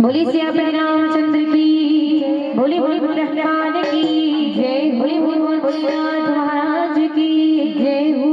बोली सियापति रामचंद्र की, बोली बोली हनुमान की जय, बोली बोली भोलेनाथ महाराज की जय हो।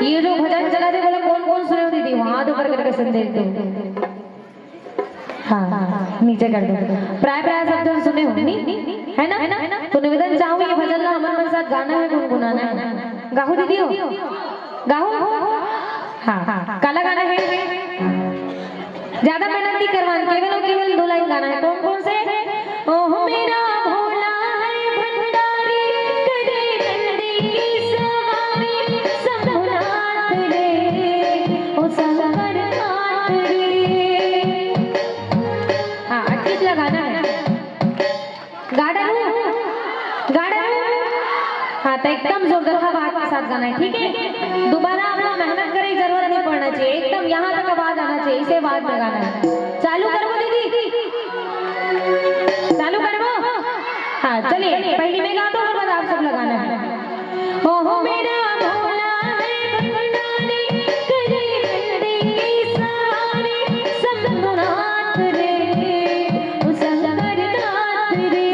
ये जो भजन चला थे बोला कौन कौन सुने होती थी वहां तो करके सुन देते हो। हाँ नीचे कर दो। प्राय प्राय सब तो सुने हो नहीं है ना। तो निवेदन चाहूँ ये भजन ना हमारे साथ गाना है गुनगुनाना है। गाहू दीदी हो गाहू। हाँ काला गाना है ज्यादा मेहनत नहीं करवानी केवल और केवल 2 लाइन गाना है। कौन कौन से ओह मेरा भोला है भंडारी करे नंदी की सवारी संभुनाथ रे ओ शंकर नाथ रे। हाँ अटकी लगाना है। हाँ तो एकदम जोरदार आवाज के साथ गाना है, ठीक है। दोबारा आप लोग मेहनत करें, जरूरत नहीं पड़ना चाहिए, एकदम यहाँ तक आवाज आना चाहिए, इसे आवाज में गाना है। चालू करो दीदी, चालू करो। हाँ चलिए, पहली में गा दो, और बाद आप सब लगाना है। हो मेरा भोला है भंडारी, करे नंदी की सवारी, शंभुनाथ रे, ओ शंकरनाथ रे।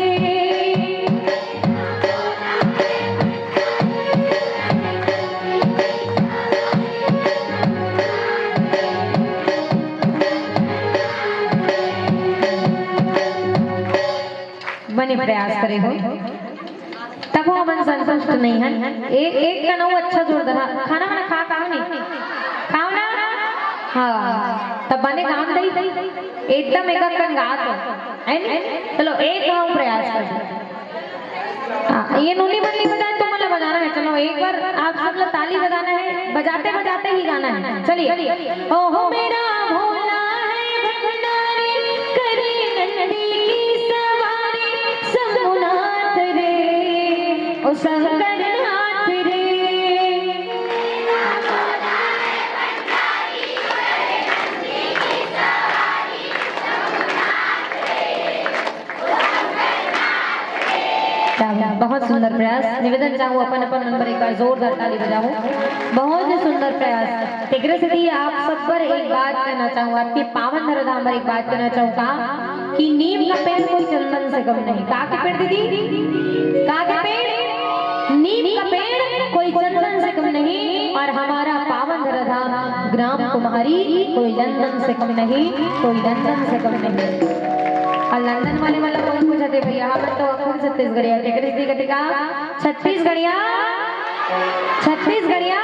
बने प्रयास करे हो तब वो मन संतुष्ट नहीं है। एक का नौ अच्छा जोरदार खाना वाना खाओ नहीं खाओ ना। हाँ तब बने काम दई एकदम एक गात है नहीं। चलो एक गाँव प्रयास कर। ये नूनी बल्ली बजाए तो मतलब बजाना है। चलो एक बार आप सब लोग ताली बजाना है, बजाते बजाते ही गाना है। चलिए। ओहो मेरा भोला है भंडारी, करे नंदी की सवारी, शंभुनाथ रे, ओ शंकरनाथ रे। बहुत सुंदर प्रयास। निवेदन चाहूँ अपन नंबर एक बार जोरदार ताली बजाओ। बहुत ही सुंदर प्रयास। टिकरे से आप सब पर एक बात कहना चाहूँ, आपके पावन धराधाम पर एक बात कहना चाहूँ कि नीम का पेड़ कोई चंदन से कम नहीं। कहा के पेड़ दीदी, कहा के पेड़, नीम का पेड़ कोई चंदन से कम नहीं। और हमारा पावन धराधाम ग्राम कुमारी कोई लंदन से कम नहीं, कोई लंदन से कम नहीं। और लंदन वाले वाला कौन पूछते भैया, हम तो खुद छत्तीसगढ़िया टिका छत्तीसगढ़िया छत्तीसगढ़िया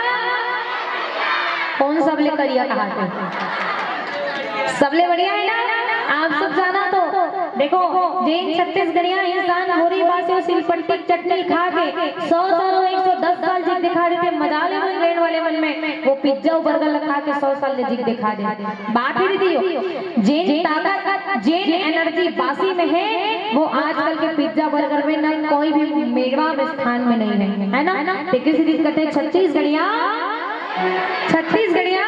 कौन सबले करिया कहा थे, सबले बढ़िया है ना। आप सब जाना तो देखो, जैन छत्तीसगढ़िया इंसान होरी बासी सिलपट्टी चटनी खा के 100 साल 110 साल जिग दिखा देते मजाले में रेण वाले मन में वो पिज्जा बर्गर खा के 100 साल जिग दिखा दे। बात ही दी हो जैन ताकत जैन एनर्जी बासी में है, वो आजकल के पिज्जा बर्गर में ना कोई भी मेवा स्थान में नहीं है ना। टिकरी से कहते छत्तीसगढ़िया छत्तीसगढ़िया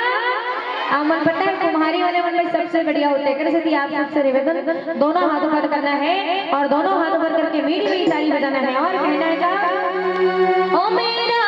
मन पता है तुम्हारी वाले मन में सबसे बढ़िया होते हैं। आप सबसे निवेदन दोनों हाथों पर करना है और दोनों हाथों पर करके मीठी मीठी ताली बजाना है और कहना है क्या, ओ मेरा